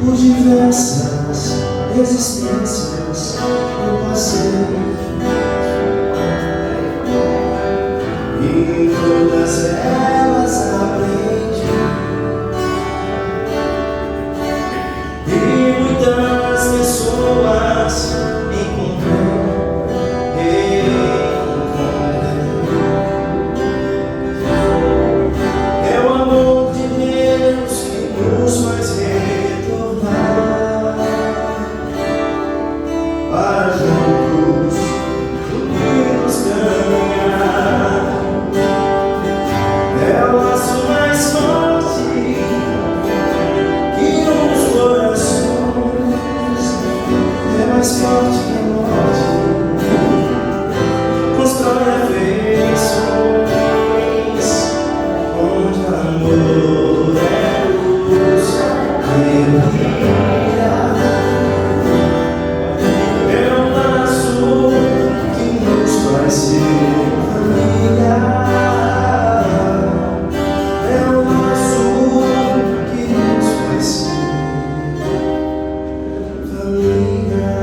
Por diversas existências eu passei, e em todas elas aprendi, e muitas pessoas é o amor de Deus que nos faz retornar para juntos unirmos caminhar. É o laço mais forte que nos corações, é mais forte que a morte, constrói afeições onde amor é luz e brilha. É um laço que nos faz ser família. É um laço que nos faz ser família.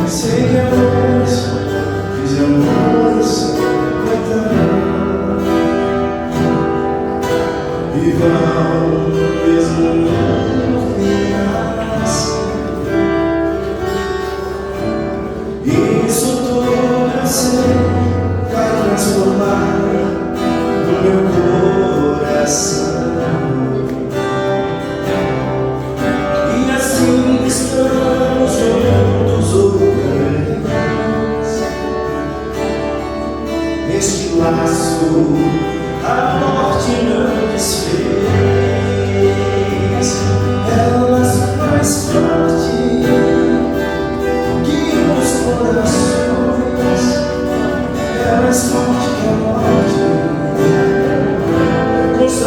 Sei que amores, fiz amores e vão mesmo no fim. Isso tudo eu sei, vai transformar o meu coração. E assim estamos juntos outra vez. Este laço a morte não desfez. É o laço mais forte que nos corações, é mais forte que a morte, constrói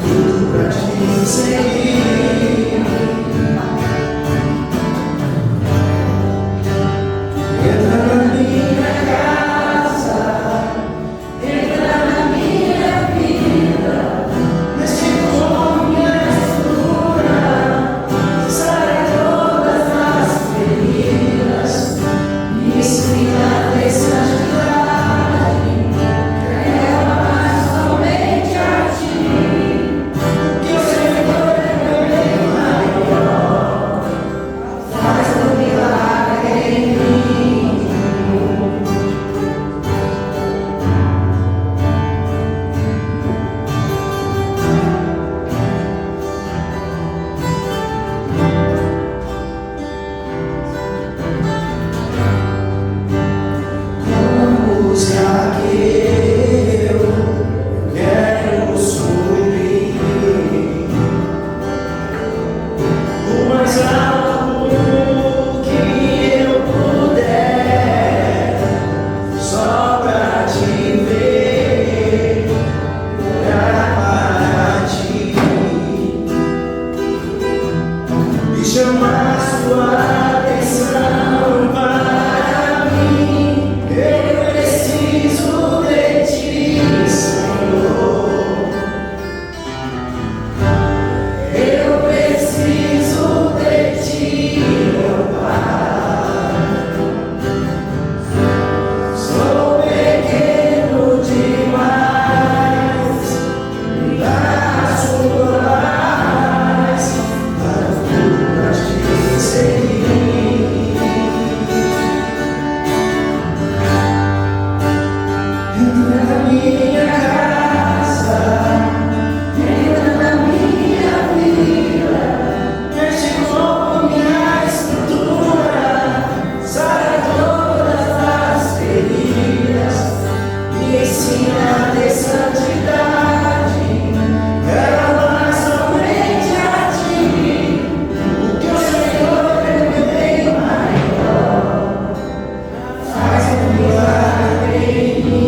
tudo pra te seguir. Entra na minha casa, entra na minha vida, neste corpo, minha estrutura, sara todas as feridas, me ensina a ter santidade, leva mais somente a ti, que o Senhor é meu bem maior, faz um milagre em mim. Música que eu quero subir o mais alto que eu puder, só pra te ver, olhar para ti e chamar sua atenção para mim. Eu preciso de ti, Senhor. Eu preciso de ti, meu Pai. Sou pequeno demais, me dá sua paz para tudo te seguir. Entra na minha casa, entra na minha vida, mexe com minha estrutura, sara todas as feridas, me ensina a ter santidade, leva somente a ti, porque o Senhor é meu bem maior, faz um milagre em mim.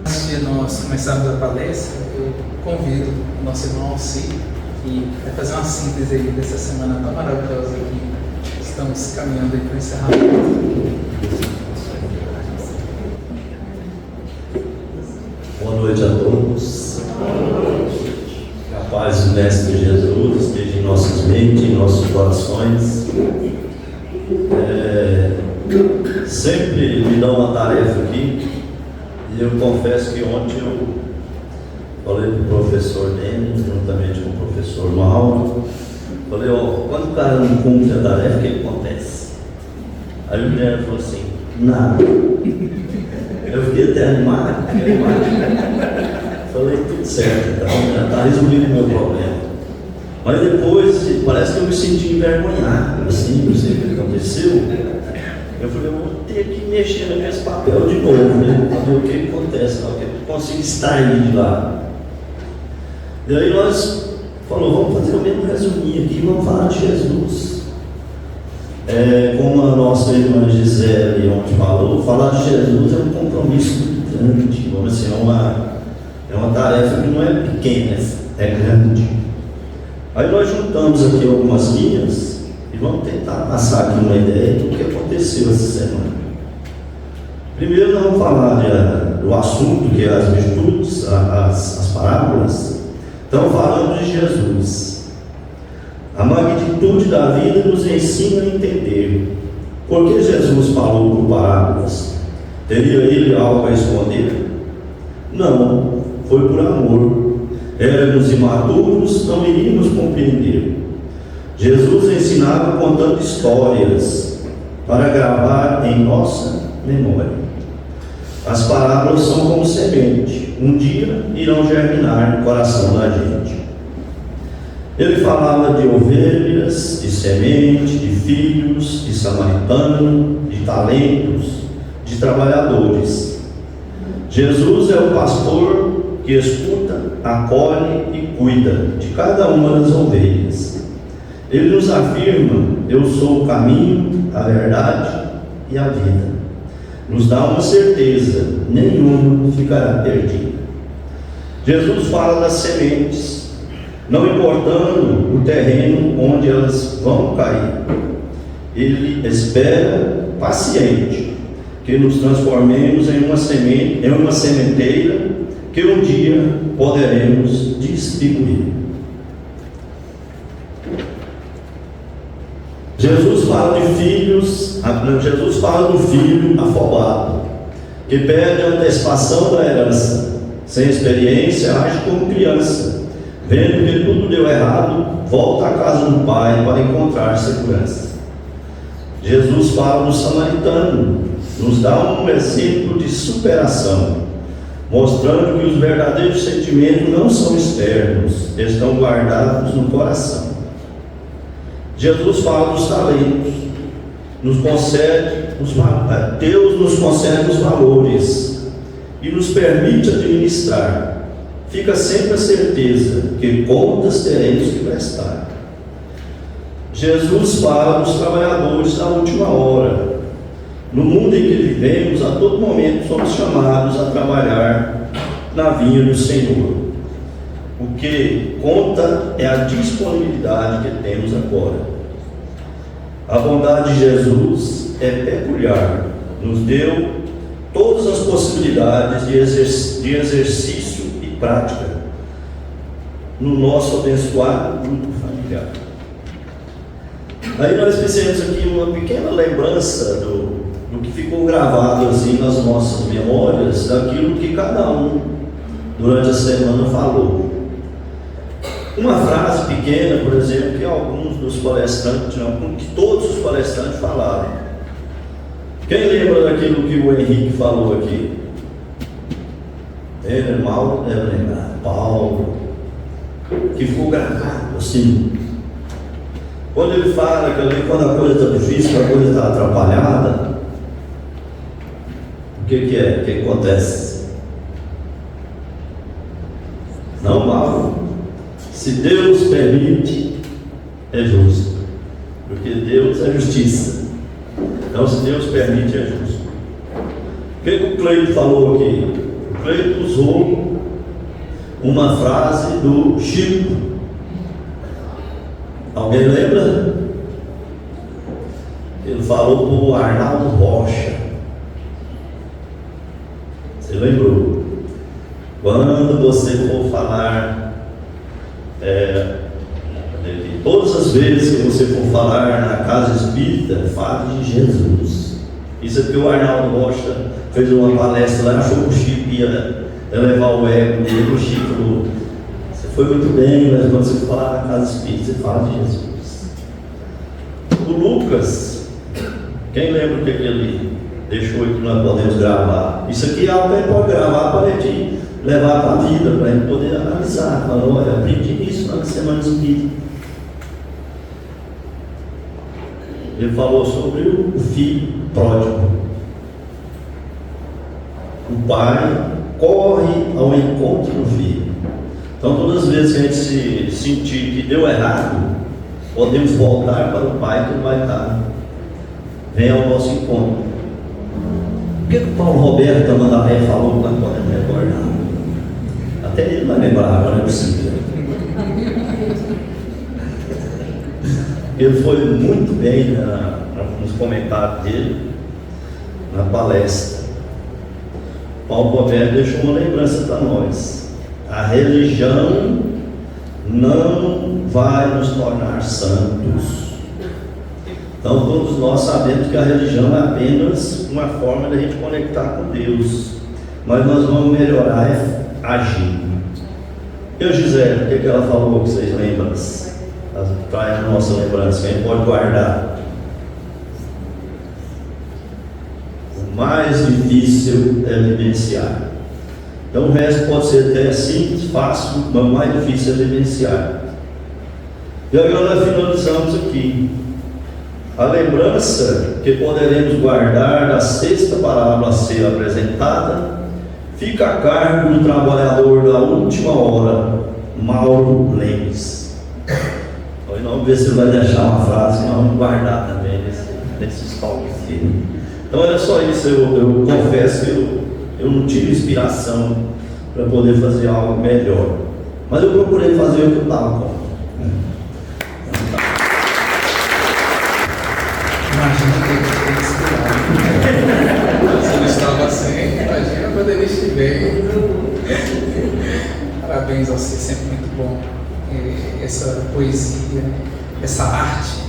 Antes de nós começarmos a palestra, eu convido o nosso irmão Alci, que vai fazer uma síntese aí dessa semana tão maravilhosa que estamos caminhando aí para o encerramento. Boa noite a todos. Que a paz do Mestre Jesus esteja em nossas mentes, em nossos corações. Sempre me dá uma tarefa aqui, e eu confesso que ontem eu falei para o professor Denis, juntamente com o professor Mauro, falei, quando o cara não cumpre a tarefa, o que acontece? Aí o Guilherme falou assim, nada. Eu fiquei até animado. Falei, tudo certo, então já está resolvido o meu problema. Mas depois, parece que eu me senti envergonhado, assim, não sei o que aconteceu. Eu falei, eu vou ter que mexer nesse papel de novo, né? Para ver o que acontece, para que eu consiga extrair de lá. E aí nós falamos, vamos fazer o mesmo resuminho aqui, vamos falar de Jesus. Como a nossa irmã Gisele ontem falou, falar de Jesus é um compromisso muito grande, vamos assim, é uma tarefa que não é pequena, é grande. Aí nós juntamos aqui algumas linhas e vamos tentar passar aqui uma ideia do que aconteceu essa semana. Primeiro nós vamos falar do assunto que é as virtudes, as parábolas. Então falando de Jesus. A magnitude da vida nos ensina a entender por que Jesus falou por parábolas. Teria ele algo a esconder? Não, foi por amor. Éramos imaturos, não iríamos compreender. Jesus ensinava contando histórias para gravar em nossa memória. As parábolas são como semente, um dia irão germinar no coração da gente. Ele falava de ovelhas, de semente, de filhos, de samaritano, de talentos, de trabalhadores. Jesus é o pastor que escuta, acolhe e cuida de cada uma das ovelhas. Ele nos afirma: eu sou o caminho, a verdade e a vida. nos dá uma certeza: nenhuma ficará perdida. Jesus fala das sementes, não importando o terreno onde elas vão cair. Ele espera paciente que nos transformemos em uma sementeira que um dia poderemos distribuir. Jesus fala do filho afobado, que pede a antecipação da herança, sem experiência, age como criança, vendo que tudo deu errado, volta à casa do pai para encontrar segurança. Jesus fala do samaritano, nos dá um exemplo de superação, mostrando que os verdadeiros sentimentos não são externos, estão guardados no coração. Jesus fala dos talentos, Deus nos concede os valores e nos permite administrar. Fica sempre a certeza que contas teremos que prestar. Jesus fala dos trabalhadores da última hora. No mundo em que vivemos, a todo momento somos chamados a trabalhar na vinha do Senhor. O que conta é a disponibilidade que temos agora. A bondade de Jesus é peculiar, nos deu todas as possibilidades de exercício e prática no nosso abençoado grupo familiar. Aí nós fizemos aqui uma pequena lembrança do que ficou gravado assim nas nossas memórias, daquilo que cada um durante a semana falou. Uma frase pequena, por exemplo, que alguns dos palestrantes, não, que todos os palestrantes falaram. Quem lembra daquilo que o Henrique falou aqui? Mauro deve lembrar, Paulo, que ficou gravado assim. Quando ele fala que ali, quando a coisa está difícil, quando a coisa está atrapalhada, o que é? O que acontece? Não, Mauro. Se Deus permite, é justo, porque Deus é justiça. Então, se Deus permite, é justo. O que o Cleito falou aqui? O Cleito usou uma frase do Chico. Alguém lembra? Ele falou para o Arnaldo Rocha. Você lembrou? Quando você for falar, todas as vezes que você for falar na casa espírita, fale de Jesus. Isso é porque o Arnaldo Rocha fez uma palestra lá, achou que o Chico ia elevar o ego dele. O Chico falou: você foi muito bem, mas quando você for falar na casa espírita, você fala de Jesus. O Lucas, quem lembra o que ele deixou que nós podemos gravar? Isso aqui é algo que a gente pode gravar para a gente levar para a vida, para a gente poder analisar. Falou: olha, aprendi isso na semana espírita. Ele falou sobre o filho pródigo. O pai corre ao encontro do filho. Então, todas as vezes que a gente se sentir que deu errado, podemos voltar para o pai que ele vai estar. Vem ao nosso encontro. O que o Paulo Roberto Mandaré falou que nós podemos recordar? Até ele vai lembrar, agora é possível. Ele foi muito bem nos comentários dele, na palestra. Paulo Roberto deixou uma lembrança para nós: a religião não vai nos tornar santos. Então, todos nós sabemos que a religião é apenas uma forma de a gente conectar com Deus, mas nós vamos melhorar agindo. E a Gisele, o que ela falou que vocês lembram? Traz a nossa lembrança, que a gente pode guardar. O mais difícil é vivenciar. Então o resto pode ser até simples, fácil, mas o mais difícil é vivenciar. E agora finalizamos aqui. A lembrança que poderemos guardar da sexta parábola a ser apresentada fica a cargo do trabalhador da última hora, Mauro Lemes. Vamos ver se ele vai deixar uma frase que nós vamos guardar também nesse estoque filho. Então era só isso, eu confesso que eu não tive inspiração para poder fazer algo melhor. Mas eu procurei fazer o que eu estava com. Imagina que ele tem inspirado. Se não estava assim, imagina quando ele estiver. Parabéns a você, sempre muito bom. Essa poesia, essa arte,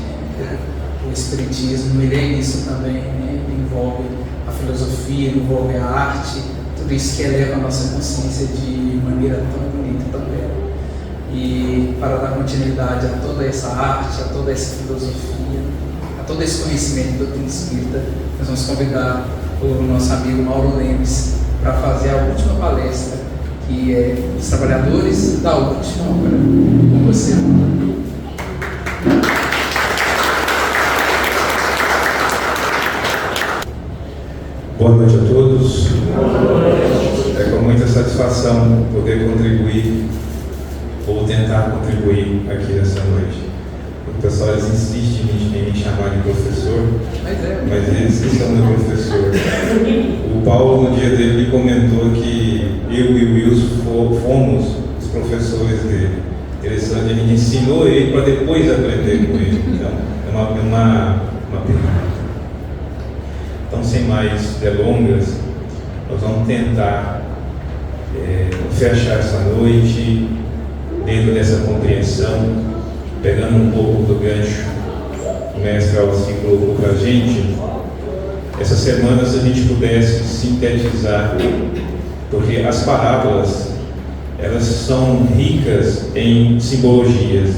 o espiritismo, isso também, né? Envolve a filosofia, envolve a arte, tudo isso que eleva a nossa consciência de maneira tão bonita, tão bela. E para dar continuidade a toda essa arte, a toda essa filosofia, a todo esse conhecimento do doutrina espírita, nós vamos convidar o nosso amigo Mauro Lemes para fazer a última palestra, que é os trabalhadores da última hora. Com você. Boa noite a todos. É com muita satisfação poder contribuir, ou tentar contribuir aqui nessa noite. O pessoal insiste em me chamar de professor, mas eles que são meu professor. O Paulo, no dia dele, me comentou que eu e o Wilson fomos os professores dele. Interessante, a gente ensinou ele para depois aprender com ele. Então, é uma pena. Então, sem mais delongas, nós vamos tentar fechar essa noite dentro dessa compreensão, pegando um pouco do gancho que o mestre Alci colocou para a gente. Essa semana, se a gente pudesse sintetizar, porque as parábolas, elas são ricas em simbologias,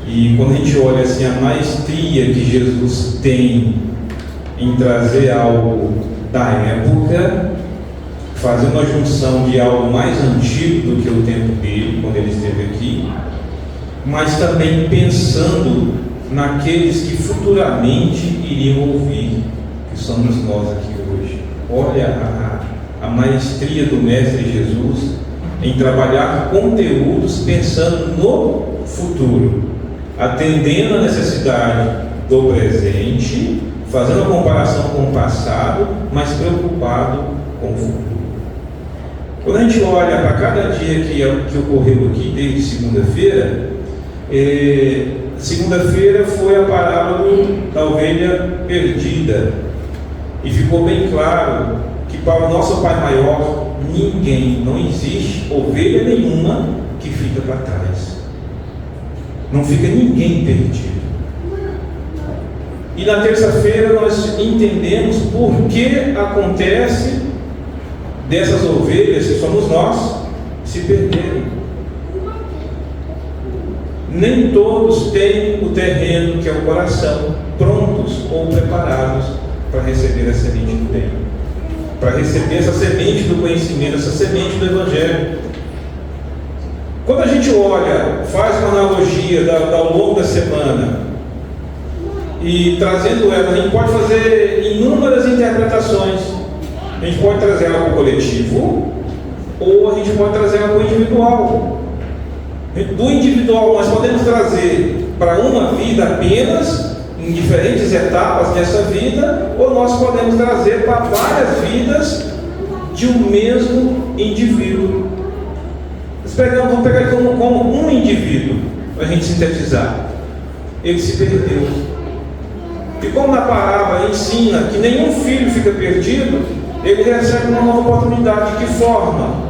e quando a gente olha assim, a maestria que Jesus tem em trazer algo da época, fazer uma junção de algo mais antigo do que o tempo dele, quando ele esteve aqui, mas também pensando naqueles que futuramente iriam ouvir, que somos nós aqui hoje. Olha a maestria do Mestre Jesus em trabalhar conteúdos pensando no futuro, atendendo a necessidade do presente, fazendo a comparação com o passado, mas preocupado com o futuro. Quando a gente olha para cada dia que ocorreu aqui, desde segunda-feira, segunda-feira foi a parábola da ovelha perdida, e ficou bem claro que para o nosso Pai Maior, não existe ovelha nenhuma que fica para trás, não fica ninguém perdido. E na terça-feira nós entendemos por que acontece dessas ovelhas, que somos nós, se perderem. Nem todos têm o terreno, que é o coração, prontos ou preparados para receber a semente do bem, para receber essa semente do conhecimento, essa semente do Evangelho. Quando a gente olha, faz uma analogia ao longo da semana, e trazendo ela, a gente pode fazer inúmeras interpretações. A gente pode trazer ela para o coletivo, ou a gente pode trazer ela para o individual. Do individual nós podemos trazer para uma vida apenas, em diferentes etapas dessa vida, ou nós podemos trazer para várias vidas de um mesmo indivíduo. Vamos pegar ele como um indivíduo, para a gente sintetizar. Ele se perdeu. E como na parábola ensina que nenhum filho fica perdido, ele recebe uma nova oportunidade. De que forma?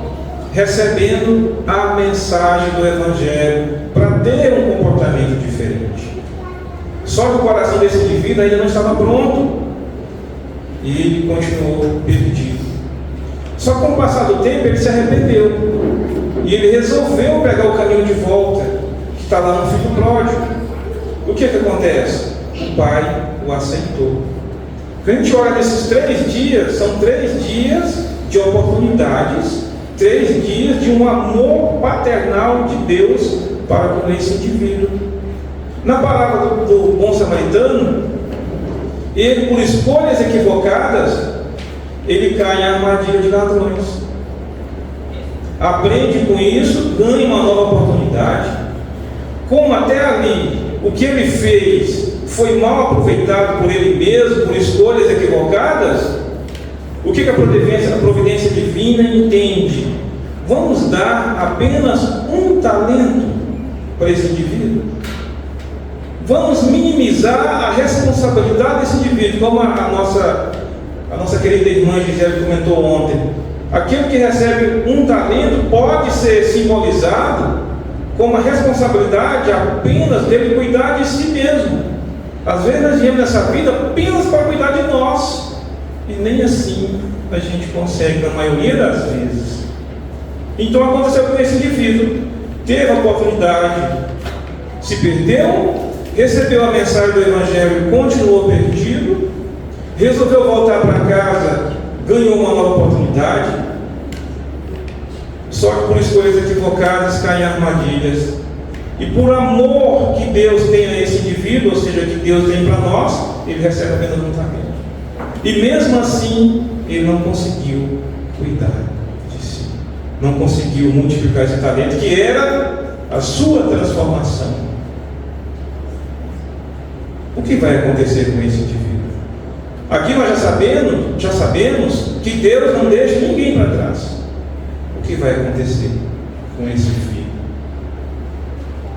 Recebendo a mensagem do Evangelho, para ter um comportamento diferente. Só que o coração desse indivíduo ainda não estava pronto, e ele continuou perdido. Só que com o passar do tempo ele se arrependeu, e ele resolveu pegar o caminho de volta, que está lá no filho pródigo. O que acontece? O pai o aceitou. Quando a gente olha nesses 3 dias, são 3 dias de oportunidades, 3 dias de um amor paternal de Deus para com esse indivíduo. Na palavra do bom samaritano, ele, por escolhas equivocadas, ele cai em armadilha de ladrões. Aprende com isso, ganha uma nova oportunidade. Como até ali, o que ele fez foi mal aproveitado por ele mesmo, por escolhas equivocadas, o que a providência divina entende? Vamos dar apenas um talento para esse indivíduo? Vamos minimizar a responsabilidade desse indivíduo, como a nossa querida irmã Gisele comentou ontem. Aquele que recebe um talento pode ser simbolizado como a responsabilidade apenas dele cuidar de si mesmo. Às vezes nós viemos nessa vida apenas para cuidar de nós, e nem assim a gente consegue, na maioria das vezes. Então aconteceu com esse indivíduo, teve a oportunidade, se perdeu, recebeu a mensagem do Evangelho e continuou perdido, resolveu voltar para casa, ganhou uma nova oportunidade, só que por escolhas equivocadas cai em armadilhas. E por amor que Deus tem a esse indivíduo, ou seja, que Deus tem para nós, ele recebe apenas um talento. E mesmo assim, ele não conseguiu cuidar de si, não conseguiu multiplicar esse talento, que era a sua transformação. O que vai acontecer com esse indivíduo? Aqui nós já sabemos que Deus não deixa ninguém para trás. O que vai acontecer com esse filho?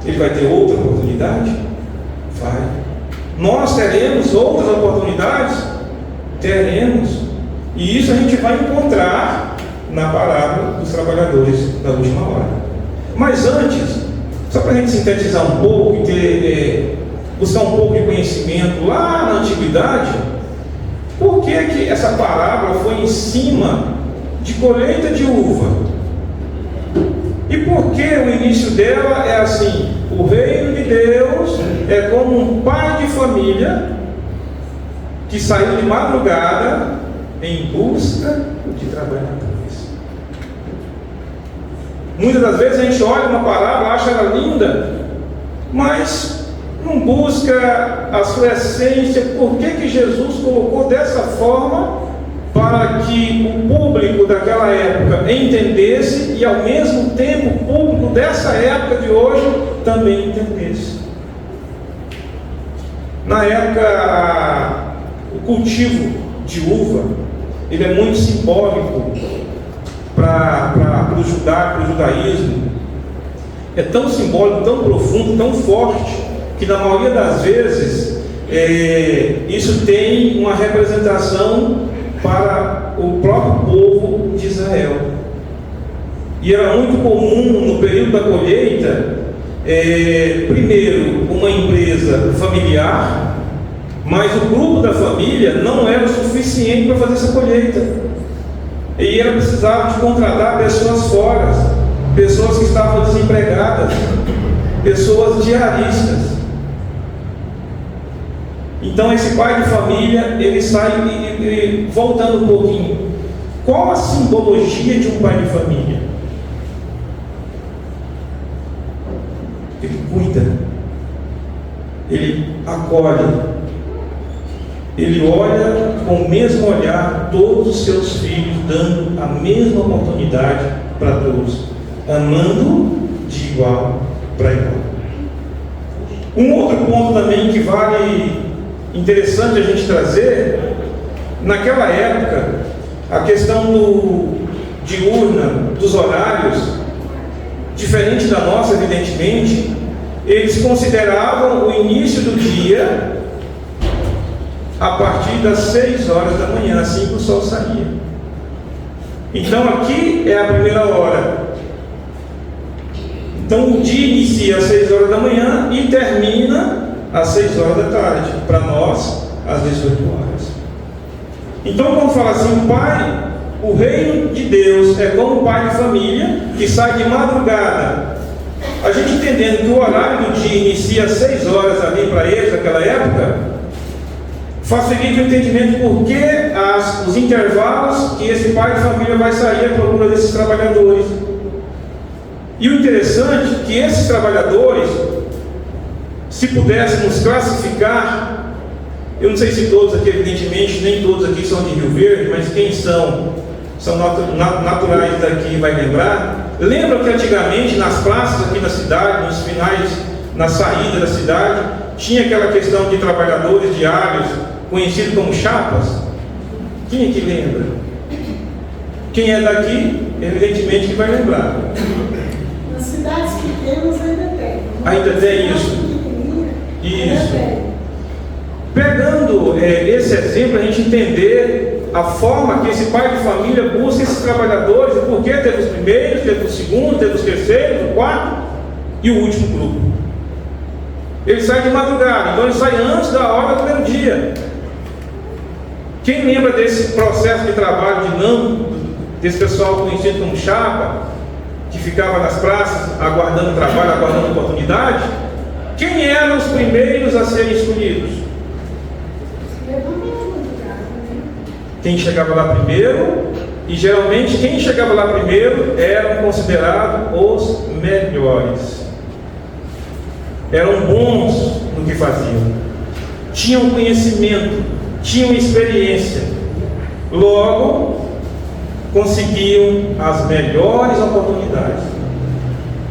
Ele vai ter outra oportunidade? Vai. Nós teremos outras oportunidades? Teremos. E isso a gente vai encontrar na parábola dos trabalhadores da última hora. Mas antes, só para a gente sintetizar um pouco e buscar um pouco de conhecimento lá na antiguidade, por que essa parábola foi em cima de colheita de uva? E por que o início dela é assim? O reino de Deus é como um pai de família que saiu de madrugada em busca de trabalhadores. Muitas das vezes a gente olha uma parábola, acha ela linda, mas não busca a sua essência. Por que Jesus colocou dessa forma? Para que o público daquela época entendesse e ao mesmo tempo o público dessa época de hoje também entendesse. Na época, o cultivo de uva, ele é muito simbólico para o judaísmo. É tão simbólico, tão profundo, tão forte, que na maioria das vezes isso tem uma representação para o próprio povo de Israel. E era muito comum no período da colheita, primeiro uma empresa familiar, mas o grupo da família não era o suficiente para fazer essa colheita. E ela precisava de contratar pessoas fora, pessoas que estavam desempregadas, pessoas diaristas. Então esse pai de família, ele sai, voltando um pouquinho, qual a simbologia de um pai de família? Ele cuida, ele acolhe, ele olha com o mesmo olhar todos os seus filhos, dando a mesma oportunidade para todos, amando de igual para igual. Um outro ponto também que vale interessante a gente trazer, naquela época, a questão diurna, dos horários, diferente da nossa, evidentemente, eles consideravam o início do dia a partir das 6 horas da manhã, assim que o sol saía. Então aqui é a primeira hora. Então o dia inicia às 6 horas da manhã e termina às 6 horas da tarde, para nós, às 18 horas. Então, quando fala assim, o reino de Deus é como um pai de família que sai de madrugada. A gente entendendo que o horário do dia inicia às 6 horas ali para eles, naquela época, facilita o entendimento por que os intervalos que esse pai de família vai sair à procura desses trabalhadores. E o interessante é que esses trabalhadores, se pudéssemos classificar, eu não sei se todos aqui, evidentemente, nem todos aqui são de Rio Verde, mas quem são naturais daqui vai lembrar. Lembra que antigamente nas praças aqui na cidade, nos finais, na saída da cidade, tinha aquela questão de trabalhadores diários, conhecidos como chapas? Quem é que lembra? Quem é daqui, evidentemente que vai lembrar. Nas cidades pequenas ainda tem. Ainda tem isso? Isso. Pegando esse exemplo, a gente entender a forma que esse pai de família busca esses trabalhadores, e por que teve os primeiros, teve os segundos, teve os terceiros, o quarto e o último grupo. Ele sai de madrugada, então ele sai antes da hora do meio-dia. Quem lembra desse processo de trabalho dinâmico, desse pessoal conhecido como chapa, que ficava nas praças aguardando trabalho, aguardando oportunidade? Quem eram os primeiros a serem escolhidos? Quem chegava lá primeiro, e geralmente quem chegava lá primeiro eram considerados os melhores. Eram bons no que faziam, tinham conhecimento, tinham experiência, logo conseguiam as melhores oportunidades.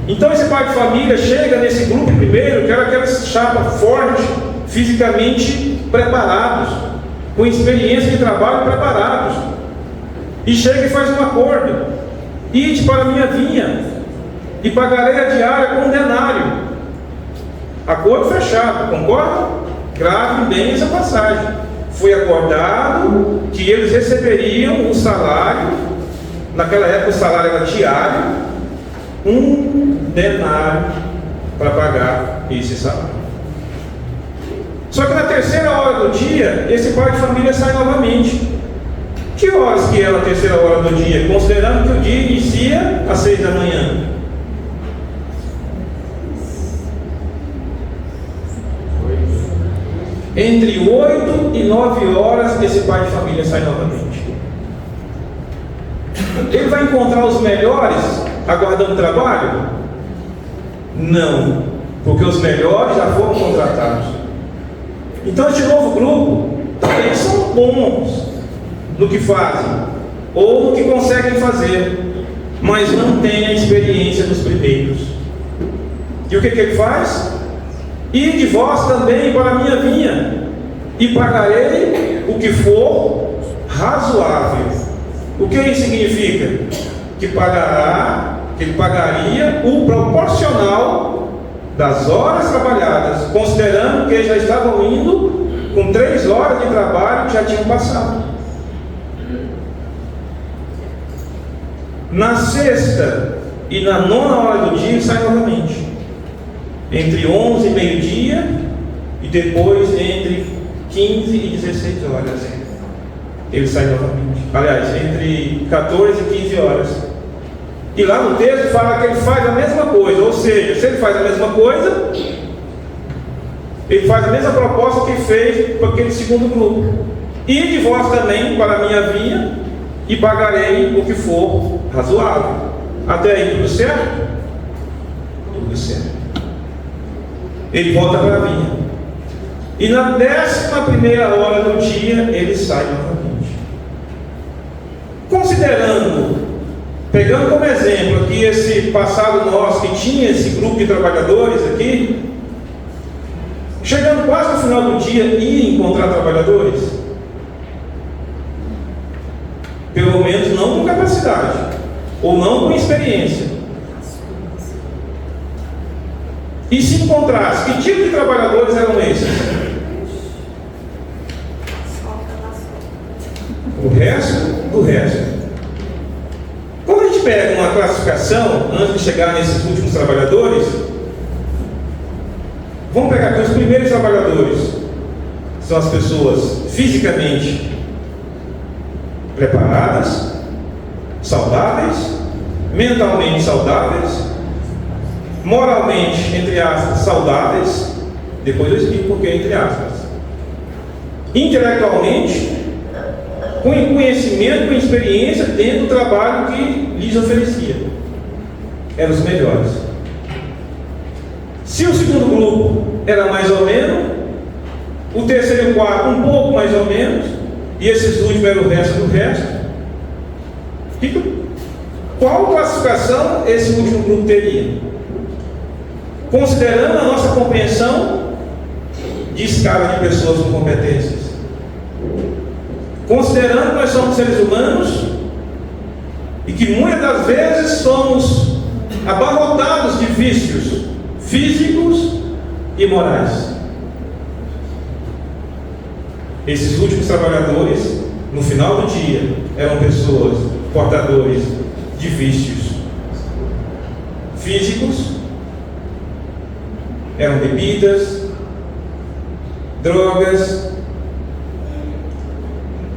Então esse pai de família chega nesse grupo primeiro, que era aquela chapa forte, fisicamente preparados, com experiência de trabalho preparados, e chega e faz um acordo: ide para a minha vinha e pagarei a diária com um denário. Acordo fechado, concorda? Gravem bem essa passagem. Foi acordado que eles receberiam um salário, naquela época o salário era diário, um denário para pagar esse salário. Só que na terceira hora do dia, esse pai de família sai novamente. Que horas que é a terceira hora do dia? Considerando que o dia inicia às 6 da manhã. Entre 8 e 9 horas, esse pai de família sai novamente. Ele vai encontrar os melhores aguardando trabalho? Não, porque os melhores já foram contratados. Então este novo grupo também são bons no que fazem, ou no que conseguem fazer, mas não têm a experiência dos primeiros. E o que ele faz? Ide vós também para a minha vinha, e pagarei o que for razoável. O que isso significa? Que ele pagaria o proporcional das horas trabalhadas, considerando que já estavam indo com 3 horas de trabalho que já tinham passado. Na sexta e na 9ª hora do dia ele sai novamente, entre 11 e meio-dia, e depois entre 15 e 16 horas ele sai novamente. Aliás, entre 14 e 15 horas. E lá no texto fala que ele faz a mesma coisa, ou seja, se ele faz a mesma coisa, ele faz a mesma proposta que fez para aquele segundo grupo: ide vós também para a minha vinha e pagarei o que for razoável. Até aí tudo certo? Tudo certo. Ele volta para a vinha, e na 11ª hora do dia ele sai novamente. Considerando, pegando como exemplo aqui esse passado nosso que tinha esse grupo de trabalhadores aqui, chegando quase no final do dia, ia encontrar trabalhadores? Pelo menos não com capacidade, ou não com experiência. E se encontrasse, que tipo de trabalhadores eram esses? O resto do resto. Quando a gente pega uma classificação, antes de chegar nesses últimos trabalhadores, vamos pegar aqui os primeiros trabalhadores. São as pessoas fisicamente preparadas, saudáveis, mentalmente saudáveis, moralmente, entre aspas, saudáveis. Depois eu explico por que entre aspas. Intelectualmente, com conhecimento, com experiência dentro do trabalho que lhes oferecia. Eram os melhores. Se o segundo grupo era mais ou menos, o terceiro e o quarto um pouco mais ou menos, e esses últimos eram o resto do resto, qual classificação esse último grupo teria? Considerando a nossa compreensão de escala de pessoas com competências. Considerando que nós somos seres humanos e que muitas das vezes somos abarrotados de vícios físicos e morais. Esses últimos trabalhadores, no final do dia, eram pessoas portadores de vícios físicos, eram bebidas, drogas,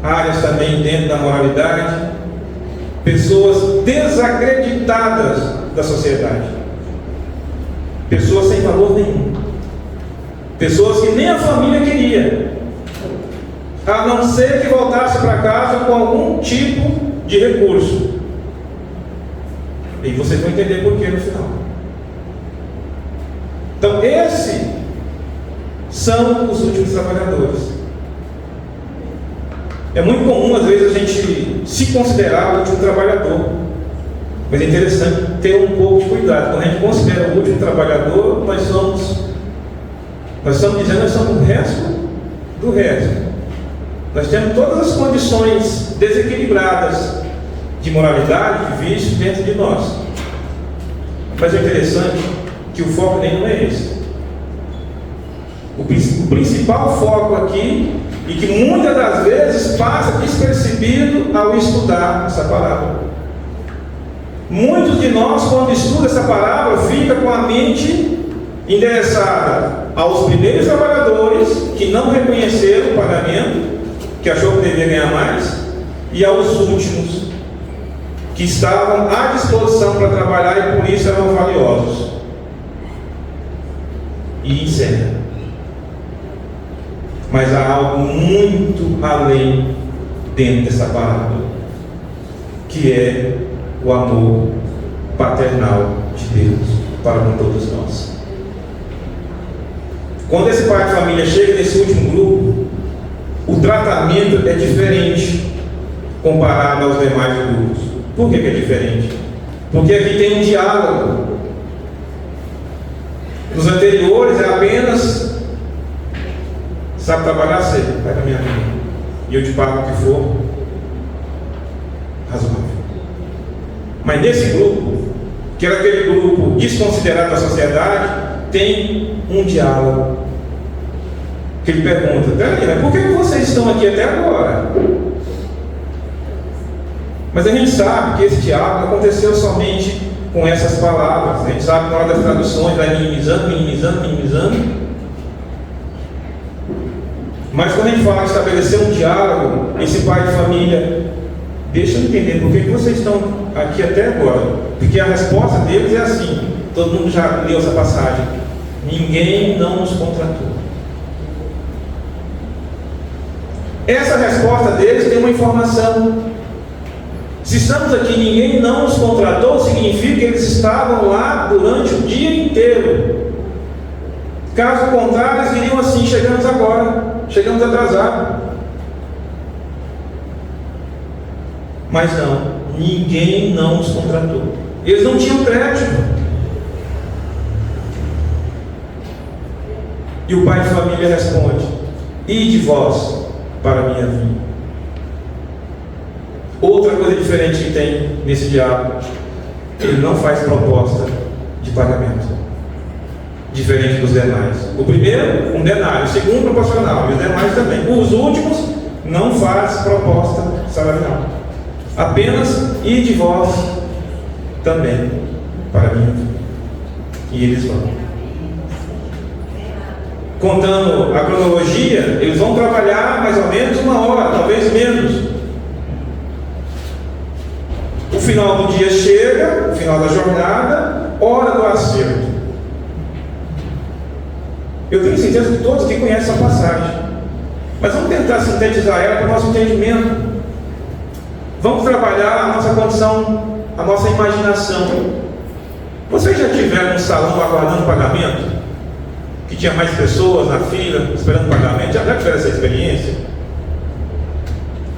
áreas também dentro da moralidade, pessoas desacreditadas da sociedade, pessoas sem valor nenhum, pessoas que nem a família queria, a não ser que voltasse para casa com algum tipo de recurso. E vocês vão entender por que no final. Então, esses são os últimos trabalhadores. É muito comum, às vezes, a gente se considerar o último trabalhador. Mas é interessante ter um pouco de cuidado. Quando a gente considera o último trabalhador, nós estamos dizendo que nós somos o resto do resto. Nós temos todas as condições desequilibradas de moralidade, de vício dentro de nós. Mas é interessante que o foco nem não é esse. O principal foco aqui, e que muitas das vezes passa despercebido ao estudar essa palavra. Muitos de nós, quando estudam essa palavra, fica com a mente endereçada aos primeiros trabalhadores que não reconheceram o pagamento, que achou que devia ganhar mais, e aos últimos que estavam à disposição para trabalhar e por isso eram valiosos. E encerra. Mas há algo muito além dentro dessa palavra, que é o amor paternal de Deus para com todos nós. Quando esse pai de família chega nesse último grupo, o tratamento é diferente comparado aos demais grupos. Por que é diferente? Porque aqui tem um diálogo. Nos anteriores é apenas: sabe trabalhar, sei, vai para minha vida e eu te pago o que for razoável. Mas nesse grupo, que era aquele grupo desconsiderado da sociedade, tem um diálogo que ele pergunta: peraí, mas por que vocês estão aqui até agora? Mas a gente sabe que esse diálogo aconteceu somente com essas palavras. A gente sabe que na hora das traduções vai minimizando. Mas quando a gente fala de estabelecer um diálogo, esse pai de família: deixa eu entender por que vocês estão aqui até agora. Porque a resposta deles é assim, todo mundo já leu essa passagem: ninguém não nos contratou. Essa resposta deles tem uma informação. Se estamos aqui, ninguém não nos contratou, significa que eles estavam lá durante o dia inteiro. Caso contrário, eles diriam assim: chegamos agora, chegamos atrasados. Mas não, ninguém não nos contratou. Eles não tinham crédito. E o pai de família responde: ide vós para a minha vinha. Outra coisa diferente que tem nesse diálogo: ele não faz proposta de pagamento, diferente dos demais. O primeiro, um denário; o segundo, proporcional, e os demais também. Os últimos não faz proposta salarial, apenas ide vós também para a minha vinha. E eles vão. Contando a cronologia, eles vão trabalhar mais ou menos 1 hora, talvez menos. O final do dia chega, o final da jornada, hora do acerto. Eu tenho certeza que todos aqui conhecem essa passagem, mas vamos tentar sintetizar ela para o nosso entendimento. Vamos trabalhar a nossa condição, a nossa imaginação. Vocês já tiveram um salão aguardando pagamento? Que tinha mais pessoas na fila esperando pagamento? Já tiveram essa experiência?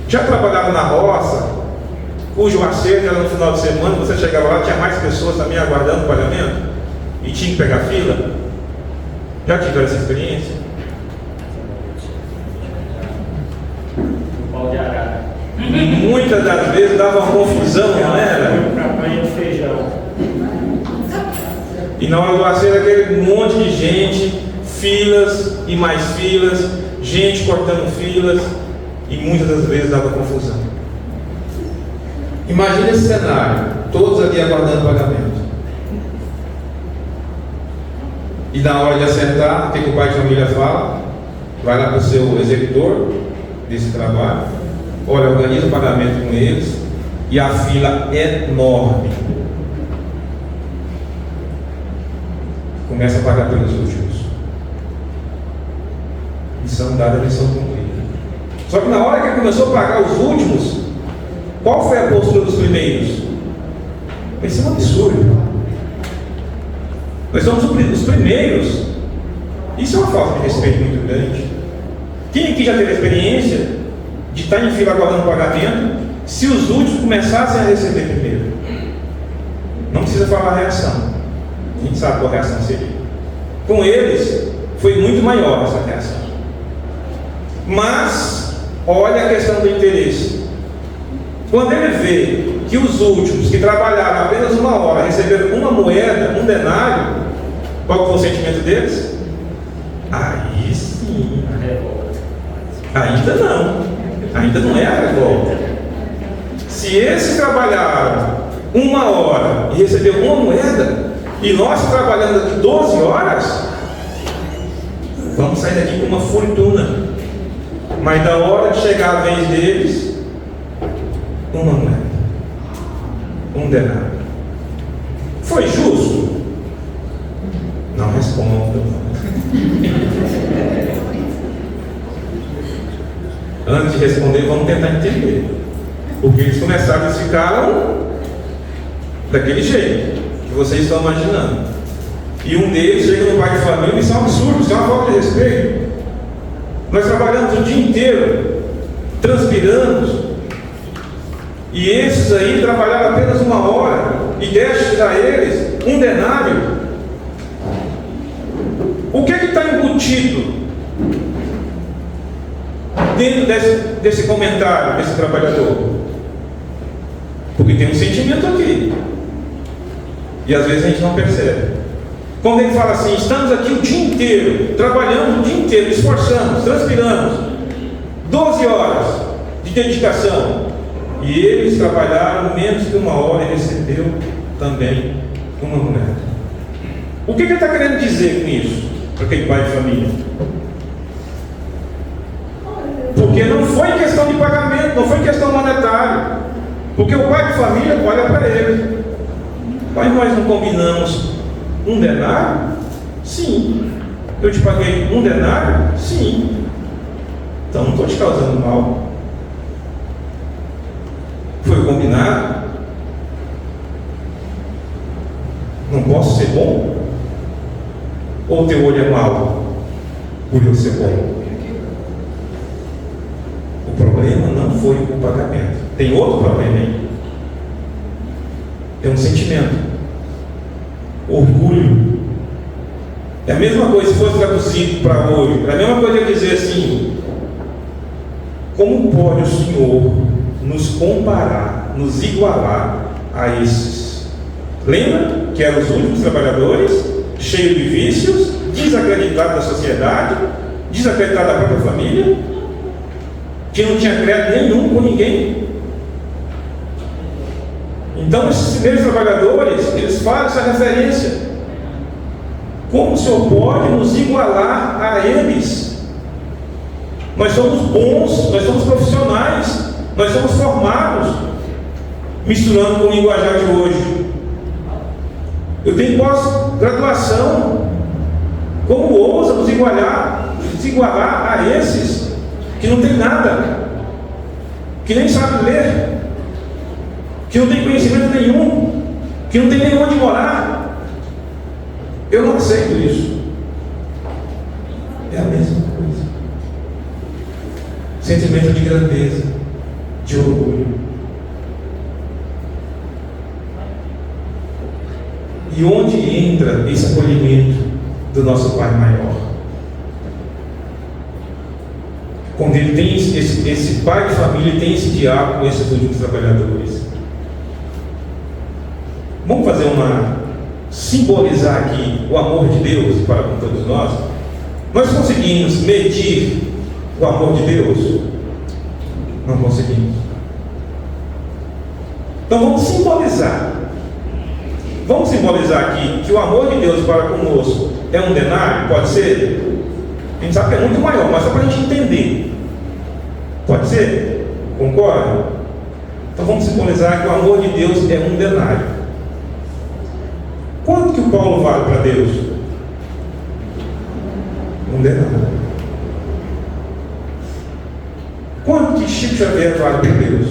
Já trabalharam na roça, cujo acerto era no final de semana, você chegava lá, tinha mais pessoas também aguardando o pagamento e tinha que pegar fila? Já tiveram essa experiência? muitas das vezes dava uma confusão, não era? Campanha de feijão. E na hora do acesso aquele monte de gente, filas e mais filas, gente cortando filas, e muitas das vezes dava confusão. Imagina esse cenário, todos ali aguardando o pagamento. E na hora de acertar, o que o pai de família fala? Vai lá para o seu executor desse trabalho, olha, organiza o pagamento com eles, e a fila é enorme. Começa a pagar pelos últimos. Missão dada, missão cumprida. Só que na hora que ele começou a pagar os últimos, qual foi a postura dos primeiros? Isso é um absurdo. Nós somos os primeiros. Isso é uma falta de respeito muito grande. Quem aqui já teve a experiência de estar em fila aguardando o pagamento, se os últimos começassem a receber primeiro? Não precisa falar a reação. A gente sabe qual a reação seria. Com eles, foi muito maior essa reação. Mas, olha a questão do interesse. Quando ele vê que os últimos que trabalharam apenas uma hora receberam uma moeda, um denário, qual foi o sentimento deles? Aí sim. Ainda não. Ainda não é a revolta. Se esses trabalharam uma hora e receberam uma moeda, e nós trabalhando aqui 12 horas, vamos sair daqui com uma fortuna. Mas da hora de chegar a vez deles, uma moeda, um denário. Foi justo? Não respondo. Antes de responder, vamos tentar entender. Porque eles começaram, eles ficaram daquele jeito que vocês estão imaginando. E um deles chega no pai de família, isso é um absurdo, isso é uma falta de respeito. Nós trabalhamos o dia inteiro, transpiramos, e esses aí trabalharam apenas uma hora, e deixa a eles um denário. O que está embutido dentro desse comentário, desse trabalhador? Porque tem um sentimento aqui, e às vezes a gente não percebe. Quando ele fala assim, estamos aqui o dia inteiro, trabalhamos o dia inteiro, esforçamos, transpiramos, 12 horas de dedicação, e eles trabalharam menos que uma hora e recebeu também uma moeda. O que ele está querendo dizer com isso, para aquele pai de família? Porque não foi questão de pagamento, não foi questão monetária, porque o pai de família olha para ele: mas nós não combinamos um denário? Sim. Eu te paguei um denário? Sim. Então não estou te causando mal. Foi combinado. Não posso ser bom? Ou teu olho é mau por eu ser bom? O problema não foi o pagamento. Tem outro problema aí. É um sentimento. Orgulho. É a mesma coisa se fosse traduzido para hoje. É a mesma coisa que dizer assim: como pode o Senhor nos comparar, nos igualar a esses? Lembra que eram os últimos trabalhadores, cheios de vícios, desacreditados da sociedade, desacreditados da própria família, que não tinha crédito nenhum com ninguém. Então esses primeiros trabalhadores, eles fazem essa referência: como o Senhor pode nos igualar a eles? Nós somos bons, nós somos profissionais, nós somos formados, misturando com o linguajar de hoje. Eu tenho pós-graduação. Como ousa nos igualar a esses que não tem nada, que nem sabe ler, que não tem conhecimento nenhum, que não tem nem onde morar? Eu não aceito isso. É a mesma coisa. Sentimento de grandeza, de orgulho. E onde entra esse acolhimento do nosso Pai maior? quando ele tem esse pai de família tem esse diálogo com esses últimos trabalhadores. Vamos fazer simbolizar aqui o amor de Deus para com todos nós. Nós conseguimos medir o amor de Deus? Não conseguimos. Então vamos simbolizar. Vamos simbolizar aqui que o amor de Deus para conosco é um denário? Pode ser? A gente sabe que é muito maior, mas só para a gente entender. Pode ser? Concorda? Então vamos simbolizar que o amor de Deus é um denário. Quanto que o Paulo vale para Deus? Um denário. Quanto que Chico Xavier vale para Deus?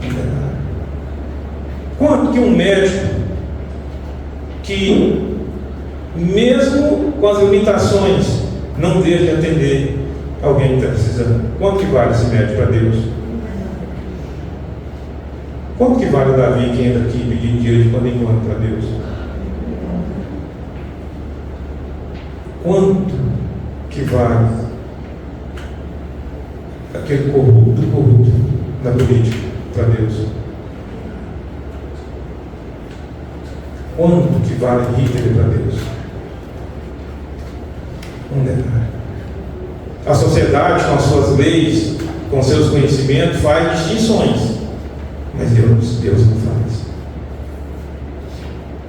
Um denário. Quanto que um médico que, mesmo com as limitações, não deixa de atender alguém que está precisando? Quanto que vale esse médico para Deus? Quanto que vale o Davi que entra aqui pedindo dinheiro de quando em quando para Deus? Quanto que vale aquele corrupto da política para Deus? Quanto que vale Hitler para Deus? Um denário. A sociedade, com as suas leis, com seus conhecimentos, faz distinções, mas Deus não faz.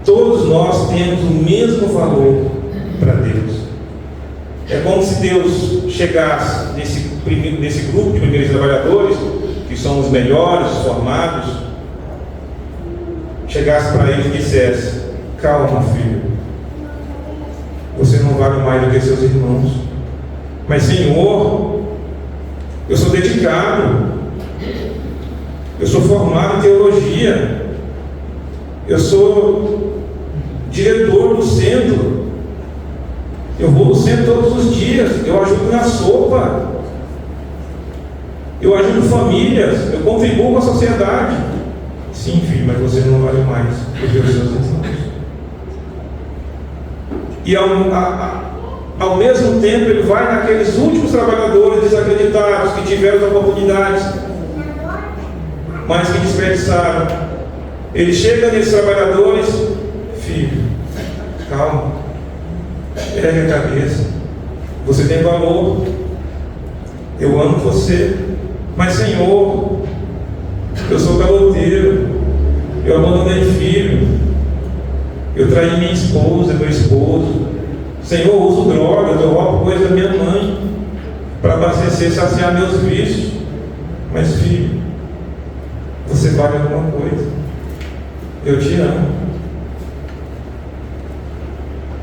Todos nós temos o mesmo valor para Deus. É como se Deus chegasse nesse grupo de primeiros trabalhadores, que são os melhores, os formados, chegasse para eles e dissesse: calma, filho, você não vale mais do que seus irmãos, mas Senhor, eu sou dedicado, eu sou formado em teologia, eu sou diretor do centro, eu vou no centro todos os dias, eu ajudo na sopa, eu ajudo famílias, eu contribuo com a sociedade. Sim, filho, mas você não vale mais do que os seus irmãos. E ao mesmo tempo ele vai naqueles últimos trabalhadores desacreditados que tiveram as oportunidades, mas que desperdiçaram. Ele chega nesses trabalhadores: filho, calma, ergue a cabeça, você tem valor, eu amo você, mas Senhor, eu sou caloteiro, eu abandonei filho, eu traí minha esposa, meu esposo, Senhor, eu uso droga, eu roubo coisa da minha mãe para abastecer, saciar meus vícios, mas filho, você vale alguma coisa, eu te amo.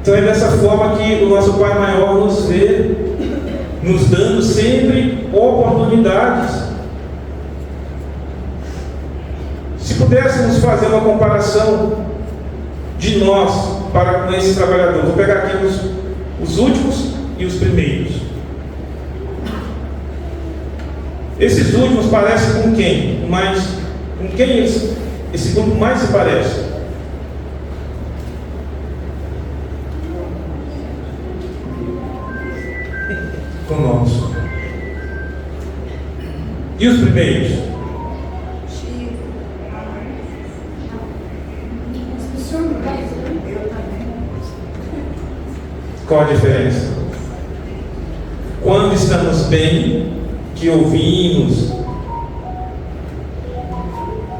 Então é dessa forma que o nosso Pai Maior nos vê, nos dando sempre oportunidades. Se pudéssemos fazer uma comparação de nós para com esse trabalhador, vou pegar aqui os últimos e os primeiros. Esses últimos parecem com quem? Com quem esse grupo mais se parece? Com nós. E os primeiros? Qual a diferença? Quando estamos bem, que ouvimos,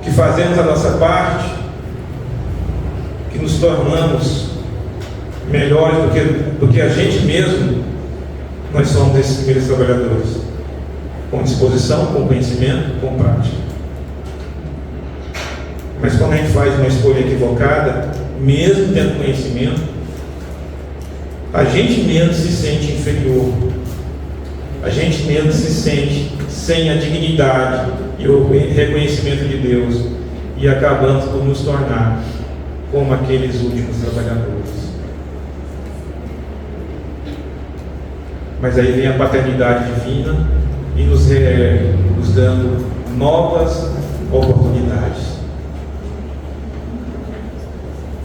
que fazemos a nossa parte, que nos tornamos melhores do que a gente mesmo, nós somos esses primeiros trabalhadores, com disposição, com conhecimento, com prática. Mas quando a gente faz uma escolha equivocada, mesmo tendo conhecimento, a gente mesmo se sente inferior, a gente mesmo se sente sem a dignidade e o reconhecimento de Deus, e acabamos por nos tornar como aqueles últimos trabalhadores. Mas aí vem a paternidade divina e nos dando novas oportunidades.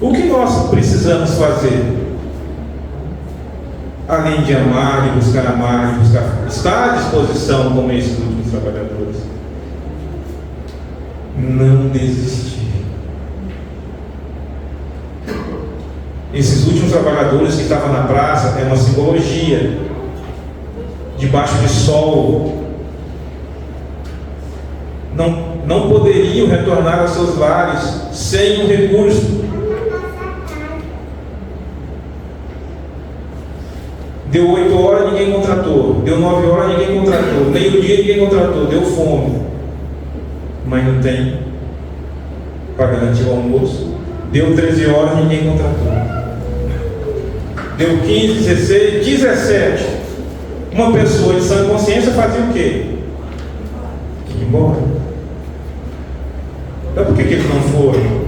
O que nós precisamos fazer? além de amar, de buscar estar à disposição como esses últimos trabalhadores. Não desistir. Esses últimos trabalhadores que estavam na praça é uma simbologia. Debaixo de sol, não poderiam retornar aos seus lares sem um recurso. Deu 8 horas, ninguém contratou. Deu 9 horas, ninguém contratou. Meio-dia, ninguém contratou. Deu fome, mas não tem para garantir o almoço. Deu 13 horas, ninguém contratou. Deu 15, 16, 17. Uma pessoa de sã consciência fazia o quê? Ir embora. Então por que eles não foram?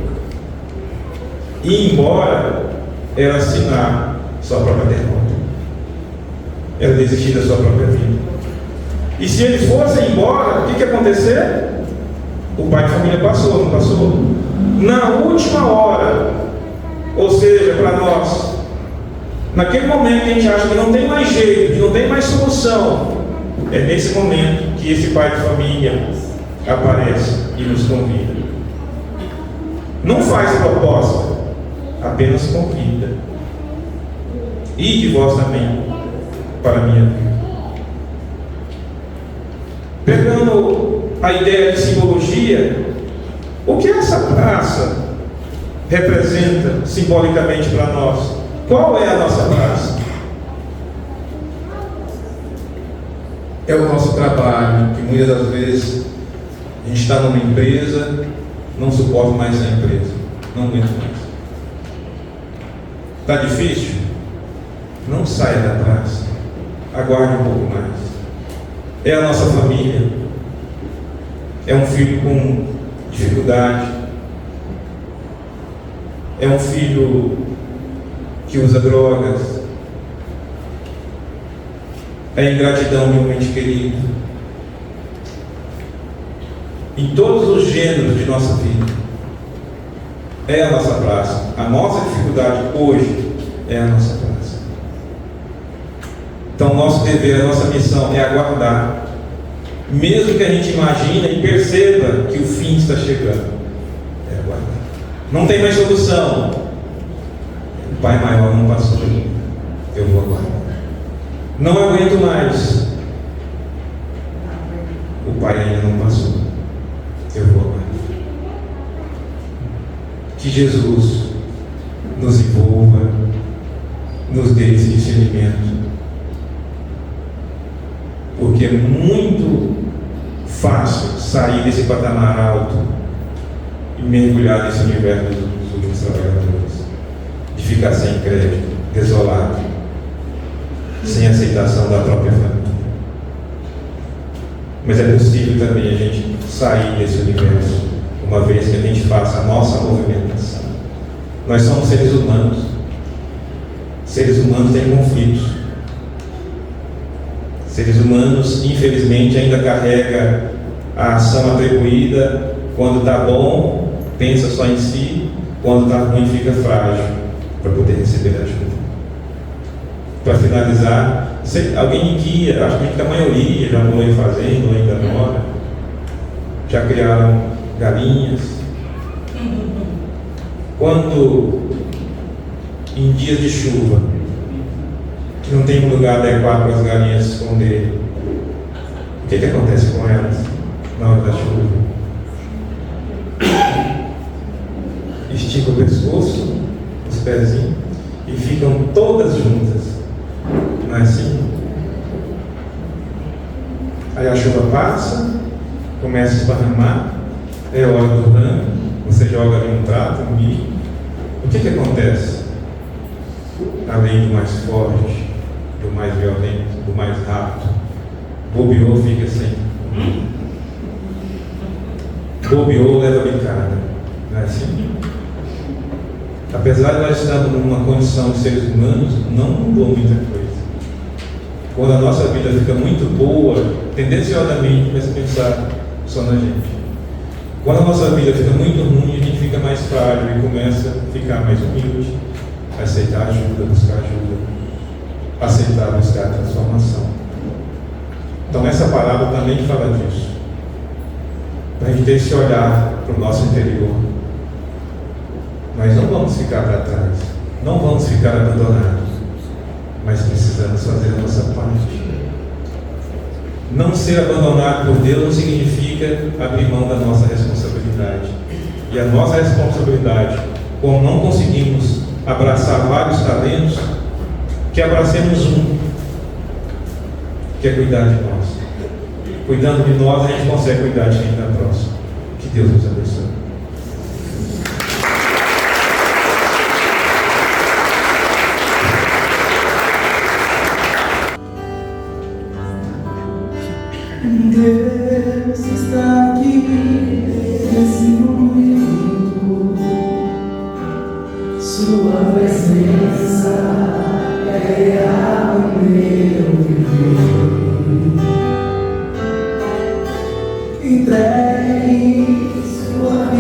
Ir embora era assinar sua própria derrota. Era desistir da sua própria vida. E se eles fossem embora, o que ia acontecer? O pai de família passou, não passou? Na última hora, ou seja, para nós, naquele momento que a gente acha que não tem mais jeito, que não tem mais solução, é nesse momento que esse pai de família aparece e nos convida. Não faz proposta, apenas convida. Ide vós também para a minha vida. Pegando a ideia de simbologia, o que essa praça representa simbolicamente para nós? Qual é a nossa praça? É o nosso trabalho, que muitas das vezes a gente está numa empresa, não suporta mais essa empresa, não aguenta mais. Está difícil? Não saia da praça, aguarde um pouco mais. É a nossa família, é um filho com dificuldade, é um filho que usa drogas, é a ingratidão de um ente querido. Em todos os gêneros de nossa vida, é a nossa praça. A nossa dificuldade hoje é a nossa praça. Então, nosso dever, a nossa missão é aguardar, mesmo que a gente imagine e perceba que o fim está chegando. É aguardar. Não tem mais solução. O Pai maior não passou ainda. Eu vou aguardar. Não aguento mais. O Pai ainda não passou. Eu vou aguardar. Que Jesus nos envolva, nos dê esse discernimento. Porque é muito fácil sair desse patamar alto e mergulhar nesse universo dos últimos trabalhadores, de ficar sem crédito, desolado, sem aceitação da própria família. Mas é possível também a gente sair desse universo, uma vez que a gente faça a nossa movimentação. Nós somos seres humanos. Seres humanos têm conflitos. Seres humanos, infelizmente, ainda carregam a ação atribuída. Quando está bom, pensa só em si. Quando está ruim, fica frágil para poder receber ajuda. Para finalizar, alguém me guia, acho que a maioria já morou em fazenda ou ainda mora, já criaram galinhas. Quando, em dias de chuva, que não tem um lugar adequado para as galinhas se esconderem, o que acontece com elas na hora da chuva? Estica o pescoço, os pezinhos, e ficam todas juntas. Não é assim? Aí a chuva passa, começa a esparramar, é hora do rango, você joga ali um prato, um milho. O que acontece? Além do mais forte, do mais violento, do mais rápido, bobeou, fica sem. Bobeou, leva bicada. Não é assim? Apesar de nós estarmos numa condição de seres humanos, não mudou muita coisa. Quando a nossa vida fica muito boa, tendenciosamente começa a pensar só na gente. Quando a nossa vida fica muito ruim, a gente fica mais frágil e começa a ficar mais humilde, a aceitar ajuda, buscar ajuda. aceitar buscar a transformação. Então essa palavra também fala disso. Para a gente ter esse olhar para o nosso interior. Nós não vamos ficar para trás, não vamos ficar abandonados, mas precisamos fazer a nossa parte. Não ser abandonado por Deus não significa abrir mão da nossa responsabilidade. E a nossa responsabilidade, como não conseguimos abraçar vários talentos, que abracemos um, que é cuidar de nós. Cuidando de nós, a gente consegue cuidar de quem está próximo. Que Deus nos abençoe. Deus está aqui nesse momento. Sua presença é real em meu viver. Entregue sua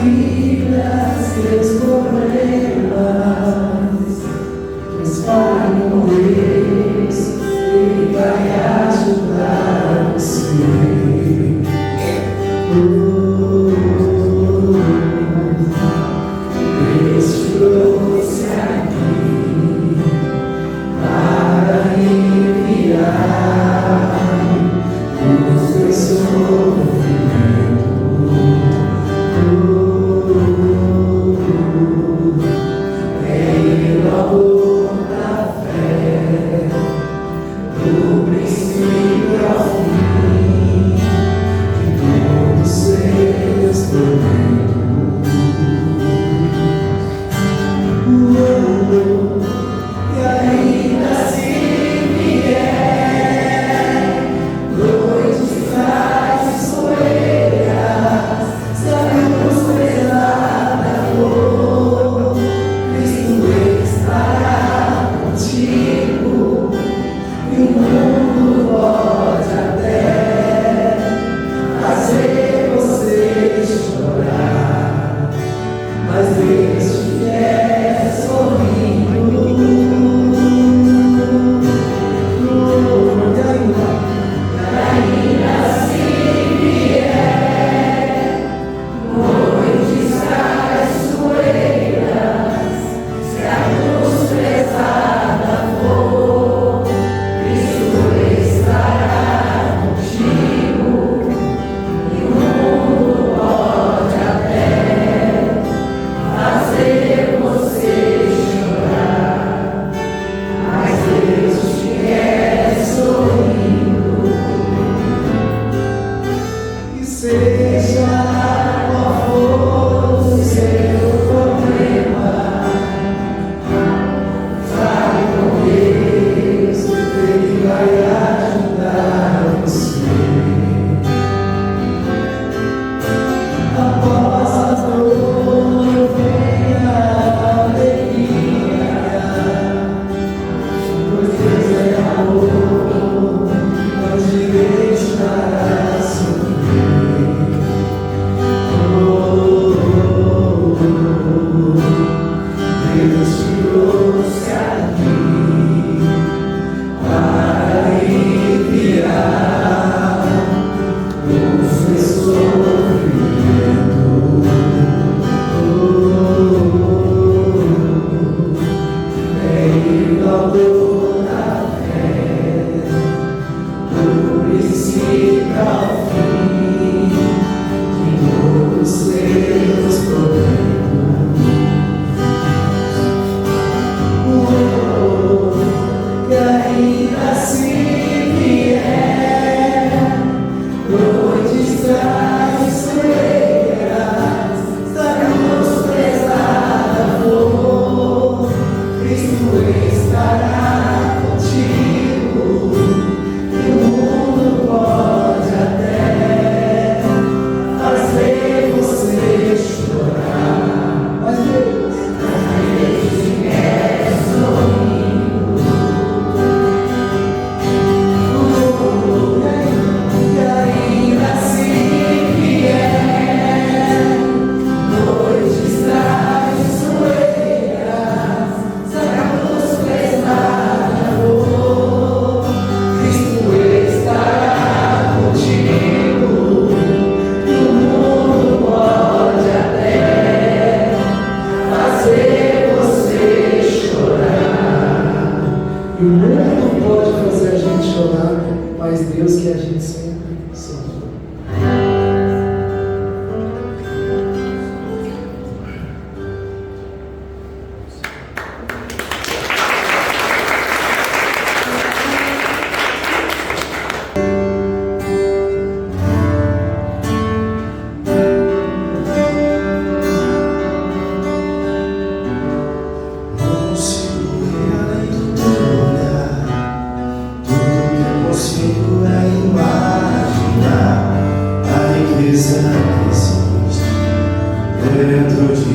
dentro de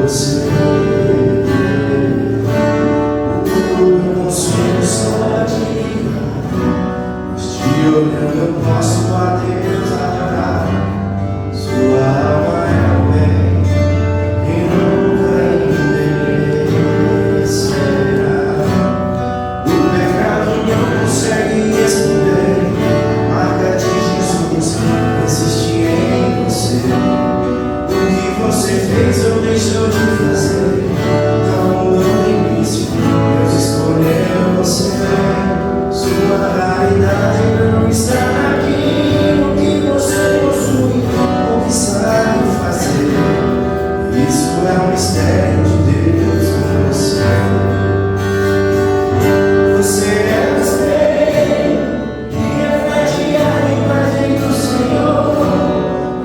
você. O consumo só de ligar, mas te olhando eu posso a Deus adorar. Sua alma é o bem e nunca envelhecerá. O pecado não consegue esconder a marca de Jesus existe em você. O que você fez ou deixou de fazer não mudou no início. Deus escolheu você. Sua raridade não está naquilo que você possui ou que sabe fazer. Isso é um mistério de Deus com você. Você é o espelho que reflete a imagem do Senhor.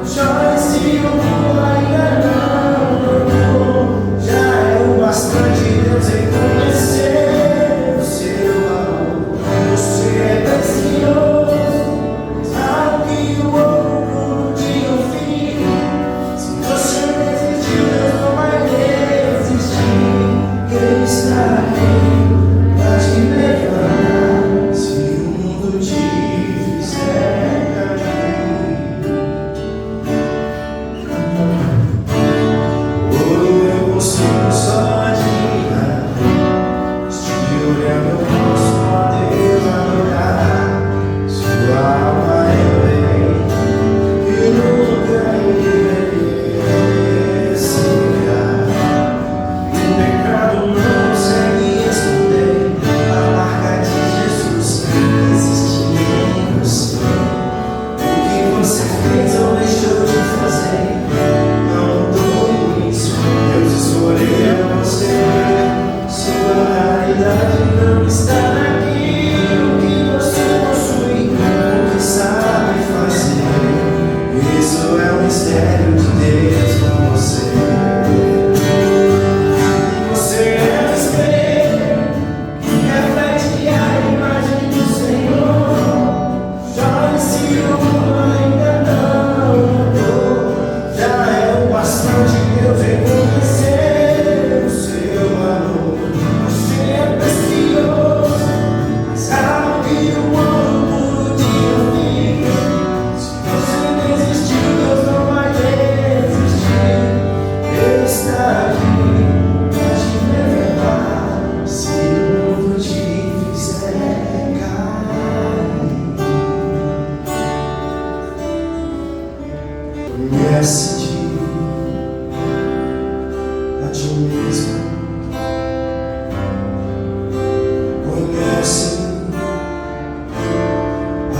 Chora se o mundo ainda não mudou. Já é o bastante Deus reconhecer o seu valor. Você é precioso, sabe que o ouro no dia o fim. Se você não existiu, Deus não vai resistir. Ele está aqui pra te levar. Se o mundo te fizer cair, ouro eu consigo só admirar. Te olhando eu posso a Deus adorar. Sua alma é bem que nunca envelhecerá. O pecado não consegue esconder a marca de Jesus que existe em você. O que você fez ou deixou de fazer não mudou o início. Deus escolheu você. Sua raridade não está naquilo que você possui ou que sabe fazer. Isso é um mistério de Deus com você. Você é o espelho que reflete a imagem do Senhor. Chore se o mundo ainda não mudou. Já é o bastante Deus reconhecer o seu valor. Você é precioso, mas sabe que o ouro puro de um fim. Se você não existiu, Deus não vai resistir. Ele está aqui pra te levar. Se o mundo te fizer cair, conhece-te a ti mesmo. Conhece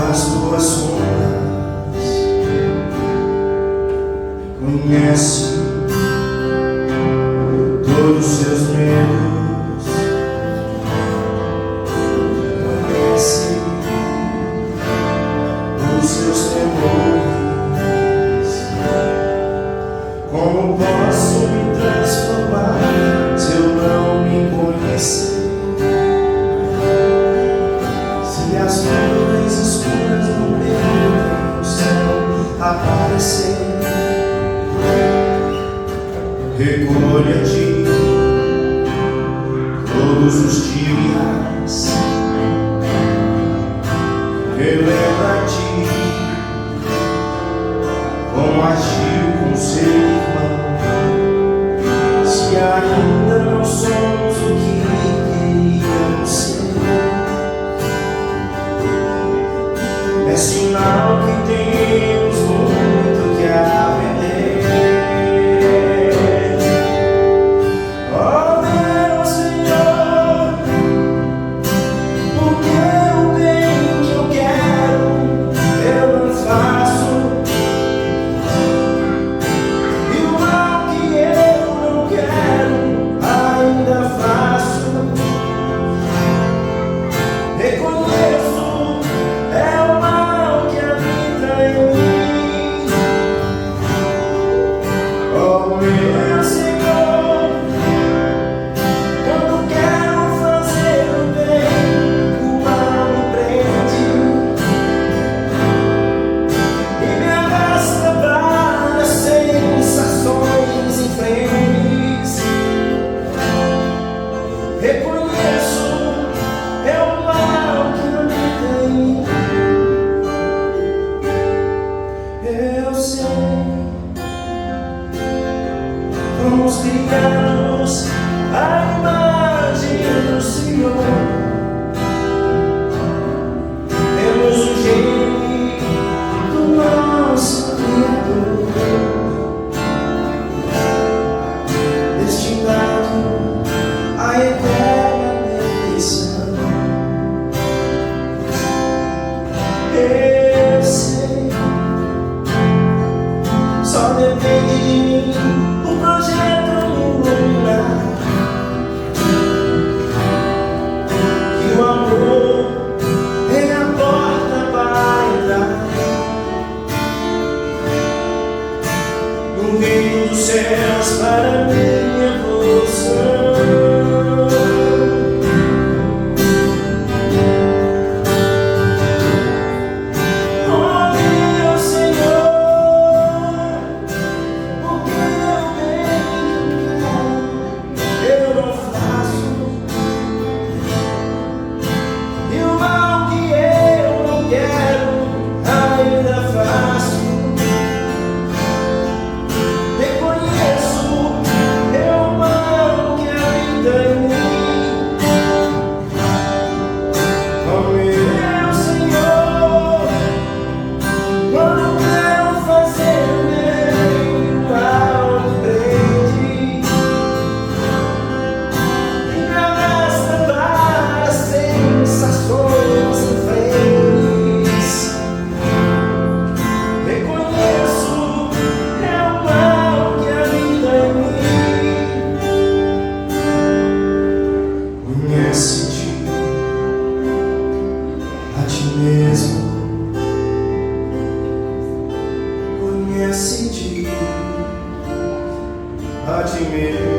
as tuas sombras. Conhece todos os seus medos. Conhece os seus temores. Como posso me transformar se eu não me conhecer? Se as nuvens escuras não permitem o céu aparecer, recolha-te todos os dias, relembra-te como agiu com seu irmão. Se ainda não somos o que queríamos ser, é sinal que temos muito que aprender. Oh meu Senhor, porque o bem que eu quero eu não faço, e o mal que eu não quero ainda faço. Reconheço, é o mal que habita em mim. Oh meu Senhor, quando quero fazer o bem, o mal me prende e me arrasta para sensações fomos criados à imagem do Senhor. Temos o gene do nosso Criador, destinado à eterna perfeição. Eu sei, só depende de mim o projeto iluminar, que o amor é a porta para entrar no reino dos céus para minha evolução. Conhece-te a ti mesmo.